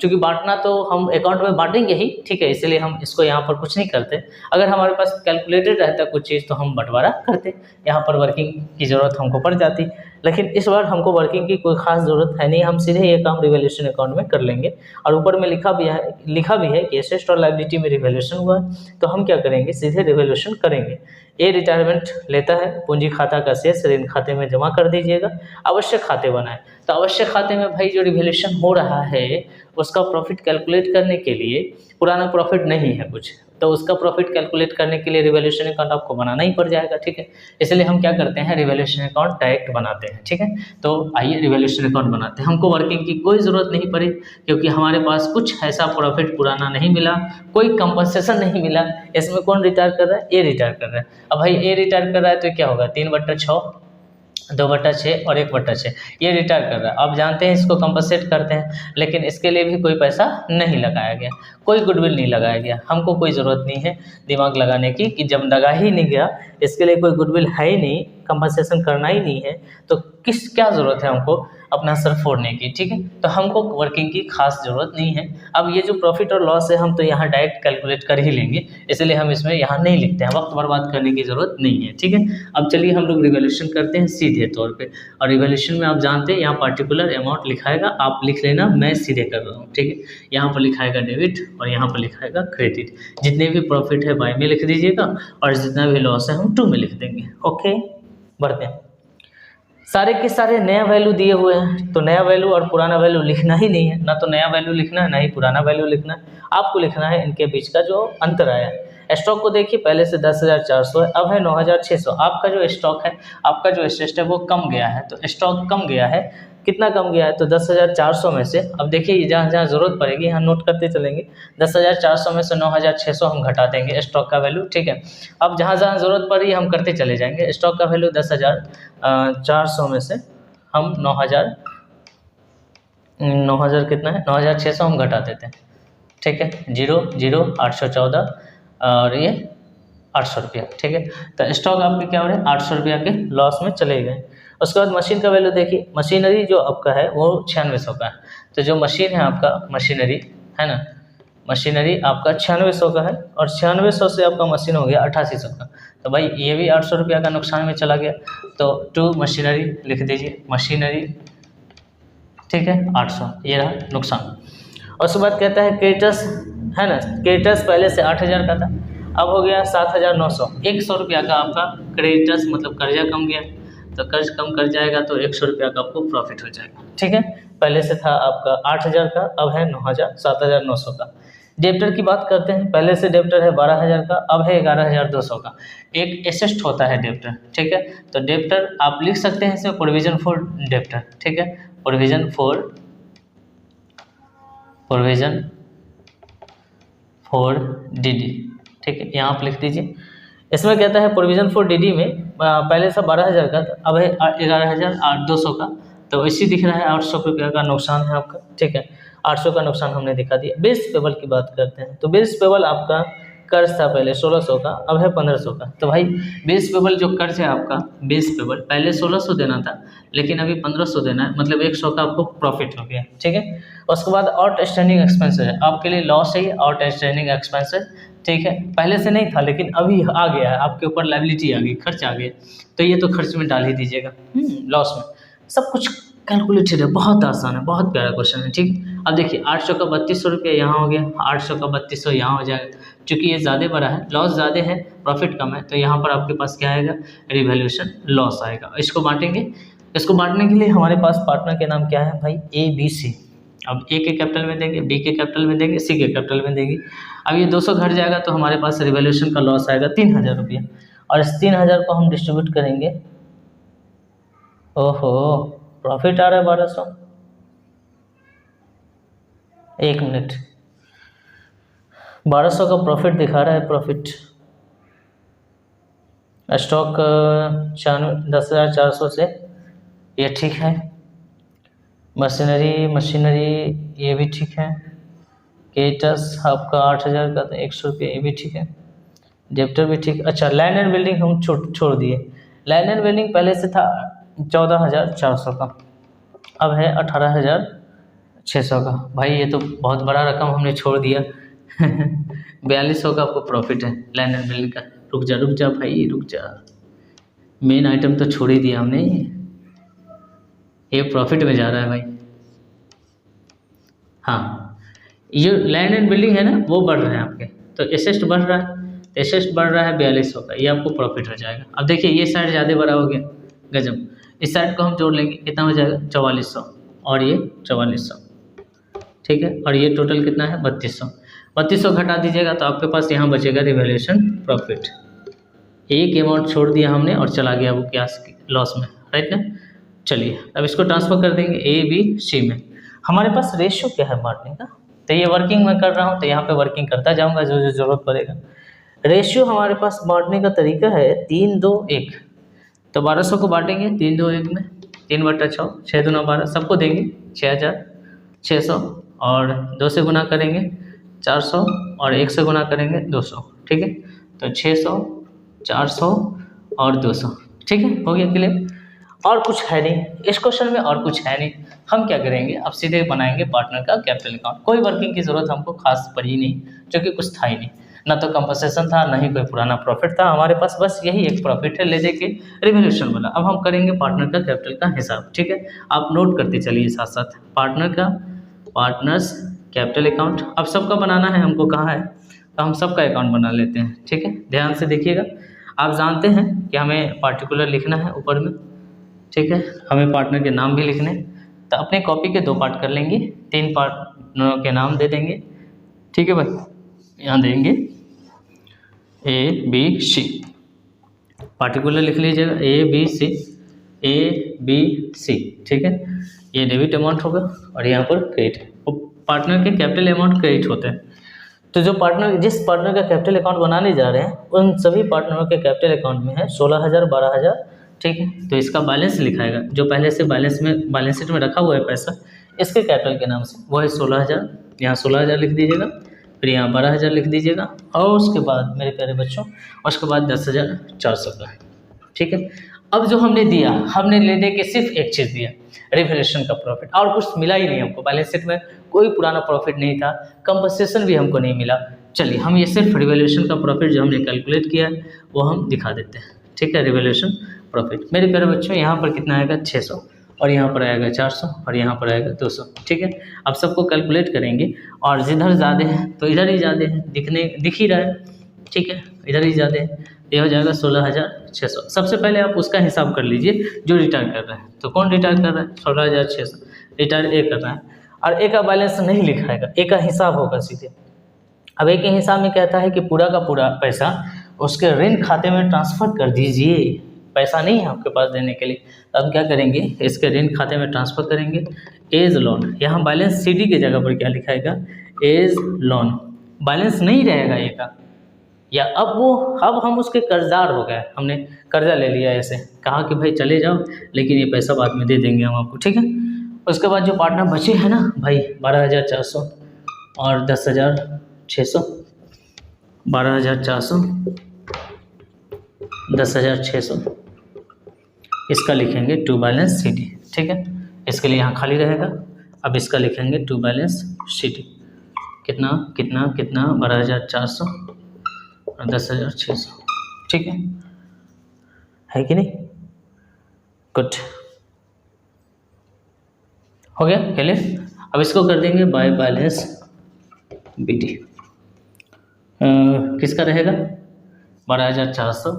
चूँकि बांटना तो हम अकाउंट में बांटेंगे ही, ठीक है, इसलिए हम इसको यहाँ पर कुछ नहीं करते। अगर हमारे पास कैलकुलेटेड रहता कुछ चीज़ तो हम बंटवारा करते, यहाँ पर वर्किंग की ज़रूरत हमको पड़ जाती। लेकिन इस बार हमको वर्किंग की कोई खास ज़रूरत है नहीं, हम सीधे ये काम रिवैल्यूएशन अकाउंट में कर लेंगे। और ऊपर में लिखा भी है कि एसेट और लायबिलिटी में रिवैल्यूएशन हुआ, तो हम क्या करेंगे, सीधे रिवैल्यूएशन करेंगे। ये रिटायरमेंट लेता है, पूंजी खाता का शेष ऋण खाते में जमा कर दीजिएगा, आवश्यक खाते बनाए। तो आवश्यक खाते में भाई जो रिवैल्यूएशन हो रहा है उसका प्रॉफिट कैलकुलेट करने के लिए, पुराना प्रॉफिट नहीं है कुछ, तो उसका प्रॉफिट कैलकुलेट करने के लिए रिवैल्यूएशन अकाउंट आपको बनाना ही पड़ जाएगा, ठीक है। इसलिए हम क्या करते हैं, रिवैल्यूएशन अकाउंट डायरेक्ट बनाते हैं, ठीक है। तो आइए रिवैल्यूएशन अकाउंट बनाते हैं। हमको वर्किंग की कोई ज़रूरत नहीं पड़ी, क्योंकि हमारे पास कुछ ऐसा प्रॉफिट पुराना नहीं मिला, कोई कंपनसेशन नहीं मिला। इसमें कौन रिटायर कर रहा है, ए रिटायर कर रहा है। अब भाई ए रिटायर कर रहा है तो क्या होगा, 3/6 2/6 और 1/6 ये रिटायर कर रहा है। आप जानते हैं इसको कंपनसेट करते हैं, लेकिन इसके लिए भी कोई पैसा नहीं लगाया गया, कोई गुडविल नहीं लगाया गया। हमको कोई ज़रूरत नहीं है दिमाग लगाने की कि जब लगा ही नहीं गया, इसके लिए कोई गुडविल है ही नहीं, कंपनसेशन करना ही नहीं है, तो क्या ज़रूरत है हमको अपना सर फोड़ने की। ठीक है, तो हमको वर्किंग की खास ज़रूरत नहीं है। अब ये जो प्रॉफिट और लॉस है हम तो यहाँ डायरेक्ट कैलकुलेट कर ही लेंगे, इसलिए हम इसमें यहाँ नहीं लिखते हैं, वक्त बर्बाद करने की ज़रूरत नहीं है। ठीक है, अब चलिए हम लोग रिवैल्यूएशन करते हैं सीधे तौर पे। और रिवैल्यूएशन में आप जानते हैं यहाँ पर्टिकुलर अमाउंट लिखाएगा, आप लिख लेना, मैं सीधे कर रहा हूँ। ठीक है, यहाँ पर लिखाएगा डेबिट और यहाँ पर लिखाएगा क्रेडिट। जितने भी प्रॉफिट है बाय में लिख दीजिएगा और जितना भी लॉस है हम टू में लिख देंगे। ओके, बढ़ते हैं। सारे के सारे नया वैल्यू दिए हुए हैं, तो नया वैल्यू और पुराना वैल्यू लिखना ही नहीं है, ना तो नया वैल्यू लिखना है ना ही पुराना वैल्यू लिखना है। आपको लिखना है इनके बीच का जो अंतर आया है। स्टॉक को देखिए, पहले से 10,400 है, अब है 9,600। आपका जो स्टॉक है, आपका जो एसेट है वो कम गया है, तो स्टॉक कम गया है। कितना कम गया है, तो 10,400 में से, अब देखिए जहाँ जहाँ ज़रूरत पड़ेगी यहाँ नोट करते चलेंगे। 10,400 में से 9,600 हम घटा देंगे स्टॉक का वैल्यू। ठीक है, अब जहाँ जहाँ ज़रूरत पड़ी हम करते चले जाएंगे। स्टॉक का वैल्यू 10,400 में से हम 9,000 कितना है, 9,600 हम घटा देते हैं। ठीक है, 0 0 814 और ये 800 रुपया। ठीक है, तो स्टॉक आपके क्या हो रहे हैं, 800 रुपया के लॉस में चले गए। उसके बाद मशीन का वैल्यू देखिए, मशीनरी जो आपका है वो 9600 का है। तो जो मशीन है आपका, मशीनरी है ना, मशीनरी आपका 9600 का है और 9600 से आपका मशीन हो गया 8800 का। तो भाई ये भी 800 रुपया का नुकसान में चला गया, तो टू मशीनरी लिख दीजिए, मशीनरी। ठीक है, 800 ये रहा नुकसान। और उसके बाद कहता है क्रेडिटर्स है ना, क्रेडिटर्स पहले से 8,000 का था, अब हो गया 7,900। 100 रुपया का आपका क्रेडिटर्स मतलब कर्जा कम गया, तो कर्ज कम कर जाएगा तो 100 रुपया का आपको प्रॉफिट हो जाएगा। ठीक है, पहले से था आपका 8,000 का, अब है 7,900 का। डेब्टर की बात करते हैं, पहले से डेब्टर है 12,000 का, अब है 11,200 का। एक एसेट होता है डेब्टर। ठीक है, तो डेब्टर आप लिख सकते हैं इसमें प्रोविजन फॉर डेब्टर। ठीक है, प्रोविजन फॉर डीडी। ठीक है, यहाँ आप लिख दीजिए। इसमें कहता है प्रोविजन फॉर डीडी में पहले से 12,000 का, अब है 11,200 का, तो इसी दिख रहा है 800 रुपया का नुकसान है आपका। ठीक है, 800 का नुकसान हमने दिखा दिया। बिल्स पेबल की बात करते हैं, तो बिल्स पेबल आपका कर्ज था पहले 1600 का, अब है 1500 का। तो भाई बिल्स पेबल जो कर्ज है आपका, बिल्स पेबल पहले 1600 देना था, लेकिन अभी 1500 देना है, मतलब 100 का आपको प्रॉफिट हो गया। ठीक है, उसके बाद आउटस्टैंडिंग एक्सपेंसेस है, आपके लिए लॉस है ये आउटस्टैंडिंग एक्सपेंसेस। ठीक है, पहले से नहीं था लेकिन अभी आ गया है, आपके ऊपर लायबिलिटी आ गई, खर्च आ गया, तो ये तो खर्च में डाल ही दीजिएगा, लॉस में। सब कुछ कैलकुलेटेड है, बहुत आसान है, बहुत प्यारा क्वेश्चन है। ठीक है, अब देखिए 800 का 3200 रुपया यहाँ हो गया, 800 का 3200 यहाँ हो जाएगा। क्योंकि ये ज़्यादा बड़ा है, लॉस ज़्यादा है, प्रॉफिट कम है, तो यहाँ पर आपके पास क्या आएगा, रिवैल्यूएशन लॉस आएगा। इसको बांटेंगे, इसको बांटने के लिए हमारे पास पार्टनर के नाम क्या है भाई, ABC। अब A के कैपिटल में देंगे, B के कैपिटल में देंगे, C के कैपिटल में देंगे। अब ये 200 घट जाएगा तो हमारे पास रिवैल्यूएशन का लॉस आएगा 3,000 रुपया, और इस 3,000 को हम डिस्ट्रीब्यूट करेंगे। ओहो, प्रॉफिट आ रहा है 1200। एक मिनट, 1200 का प्रॉफिट दिखा रहा है, प्रॉफिट स्टॉक 10,400 से, ये ठीक है। मशीनरी ये भी ठीक है। केटस आपका 8,000 का, तो 100 रुपये, ये भी ठीक है। डेप्टर भी ठीक। अच्छा, लैंड एंड बिल्डिंग हम छोड़ दिए। लैंड एंड बिल्डिंग पहले से था 14,400 का, अब है 18,600 का। भाई ये तो बहुत बड़ा रकम हमने छोड़ दिया। 4200 का आपको प्रॉफिट है लैंड एंड बिल्डिंग का। रुक जा भाई, रुक जा, मेन आइटम तो छोड़ ही दिया हमने, ये प्रॉफिट में जा रहा है भाई। हाँ, ये लैंड एंड बिल्डिंग है ना, वो बढ़ रहे हैं आपके, तो एसेट बढ़ रहा है, एसेट बढ़ रहा है 4200 का, ये आपको प्रॉफिट हो जाएगा। अब देखिए ये साइड ज़्यादा बड़ा हो गया, गजब। इस साइड को हम जोड़ लेंगे, कितना हो जाएगा 4400, और ये 4400, ठीक है। और ये टोटल कितना है 3200 घटा दीजिएगा तो आपके पास यहाँ बचेगा रिवैल्यूएशन प्रॉफिट। एक अमाउंट छोड़ दिया हमने और चला गया वो क्या, लॉस में, राइट ना। चलिए अब इसको ट्रांसफ़र कर देंगे ABC में। हमारे पास रेशियो क्या है बांटने का, तो ये वर्किंग में कर रहा हूँ, तो यहाँ पे वर्किंग करता जाऊँगा जो जो ज़रूरत पड़ेगा। रेशियो हमारे पास बांटने का तरीका है 3, 2, 1। तो 1200 को बांटेंगे 3 2 1 में, 3/6, 6 दूना 12, सबको देंगे 6600 और 2 से गुना करेंगे 400 और 1 से गुना करेंगे 200। ठीक है, तो 600 400 और 200। ठीक है, हो गया क्लियर। और कुछ है नहीं इस क्वेश्चन में, और कुछ है नहीं। हम क्या करेंगे, अब सीधे बनाएंगे पार्टनर का कैपिटल अकाउंट। कोई वर्किंग की ज़रूरत हमको खास पड़ी नहीं, क्योंकि कुछ था ही नहीं, ना तो कंपनसेशन था, ना ही कोई पुराना प्रॉफिट था हमारे पास, बस यही एक प्रॉफिट है ले दे के रिवोल्यूशन वाला। अब हम करेंगे पार्टनर का कैपिटल का हिसाब। ठीक है, आप नोट करते चलिए साथ साथ। पार्टनर का, पार्टनर्स कैपिटल अकाउंट अब सबका बनाना है हमको, कहाँ है, तो हम सबका अकाउंट बना लेते हैं। ठीक है, ध्यान से देखिएगा। आप जानते हैं कि हमें पार्टिकुलर लिखना है ऊपर में। ठीक है, हमें पार्टनर के नाम भी लिखने, तो अपने कॉपी के 2 पार्ट कर लेंगे, 3 पार्टनरों के नाम दे देंगे। ठीक है भाई, यहाँ देंगे ABC, पार्टिकुलर लिख लीजिएगा ABC। ठीक है, ये डेबिट अमाउंट होगा और यहाँ पर क्रेडिट। पार्टनर के कैपिटल अमाउंट क्रेडिट होते हैं, तो जो पार्टनर, जिस पार्टनर का कैपिटल अकाउंट बनाने जा रहे हैं, उन सभी पार्टनरों के कैपिटल अकाउंट में है 16,000 12,000। ठीक है, तो इसका बैलेंस लिखाएगा, जो पहले से बैलेंस शीट में रखा हुआ है पैसा, इसके कैपिटल के नाम से, वो है 16,000। यहाँ 16,000 लिख दीजिएगा, फिर यहाँ 12,000 लिख दीजिएगा, और उसके बाद मेरे प्यारे बच्चों, उसके बाद 10,400 का। ठीक है, अब जो हमने दिया, हमने ले दे के सिर्फ एक चीज़ दिया, रिवोल्यूशन का प्रॉफिट, और कुछ मिला ही नहीं हमको। बैलेंस शीट में कोई पुराना प्रॉफिट नहीं था, कंपनसेशन भी हमको नहीं मिला। चलिए, हम ये सिर्फ रिवोल्यूशन का प्रॉफिट जो हमने कैलकुलेट किया है वो हम दिखा देते हैं। ठीक है, रिवोल्यूशन प्रॉफिट मेरे प्यारे बच्चों, यहाँ पर कितना आएगा 600, और यहाँ पर आएगा 400, और यहाँ पर आएगा 200। ठीक है, अब सबको कैलकुलेट करेंगे, और जिधर ज़्यादा है तो इधर ही ज़्यादा है, दिख ही रहा है। ठीक है, इधर ही ज़्यादा है, ये हो जाएगा 16,600। सबसे पहले आप उसका हिसाब कर लीजिए जो रिटायर कर रहा है। तो कौन रिटायर कर रहा है, 16,600 रिटायर ए कर रहा है, और ए का बैलेंस नहीं लिखाएगा, ए का हिसाब होगा सीधे। अब ए के हिसाब में कहता है कि पूरा का पूरा पैसा उसके ऋण खाते में ट्रांसफ़र कर दीजिए, पैसा नहीं है आपके पास देने के लिए। तो हम क्या करेंगे, इसके ऋण खाते में ट्रांसफ़र करेंगे एज लोन। यहाँ बैलेंस CD की जगह पर क्या लिखाएगा, एज लोन। बैलेंस नहीं रहेगा ए का, या अब हम उसके कर्जदार हो गए, हमने कर्जा ले लिया, ऐसे कहा कि भाई चले जाओ, लेकिन ये पैसा बाद में दे देंगे हम आपको। ठीक है, उसके बाद जो पार्टनर बचे हैं ना भाई, 12,400 और 10,600, 12,400 10,600, इसका लिखेंगे टू बैलेंस CD। ठीक है, इसके लिए यहाँ खाली रहेगा। अब इसका लिखेंगे टू बैलेंस CD, कितना कितना कितना 12,400 और 10,600। ठीक है कि नहीं, गुड, हो गया क्लियर। अब इसको कर देंगे बाय बैलेंस BD, किसका रहेगा 12,400।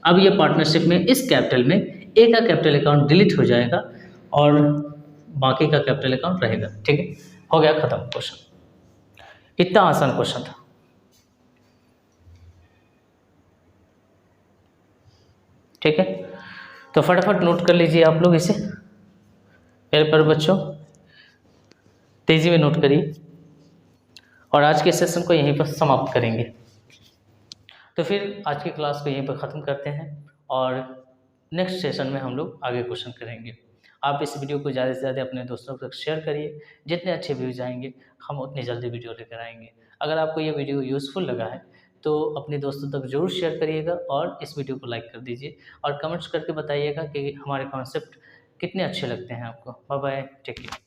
अब ये पार्टनरशिप में इस कैपिटल में ए का कैपिटल अकाउंट डिलीट हो जाएगा और बाकी का कैपिटल अकाउंट रहेगा। ठीक है, हो गया खत्म क्वेश्चन। इतना आसान क्वेश्चन था। ठीक है, तो फटाफट नोट कर लीजिए आप लोग इसे, मेरे पर बच्चों तेज़ी में नोट करिए, और आज के सेशन को यहीं पर समाप्त करेंगे। तो फिर आज की क्लास को यहीं पर ख़त्म करते हैं, और नेक्स्ट सेशन में हम लोग आगे क्वेश्चन करेंगे। आप इस वीडियो को ज़्यादा से ज़्यादा अपने दोस्तों तक शेयर करिए, जितने अच्छे व्यूज़ आएंगे हम उतनी जल्दी वीडियो लेकर आएंगे। अगर आपको ये वीडियो यूज़फुल लगा है तो अपने दोस्तों तक ज़रूर शेयर करिएगा, और इस वीडियो को लाइक कर दीजिए, और कमेंट्स करके बताइएगा कि हमारे कॉन्सेप्ट कितने अच्छे लगते हैं आपको। Bye bye, take care.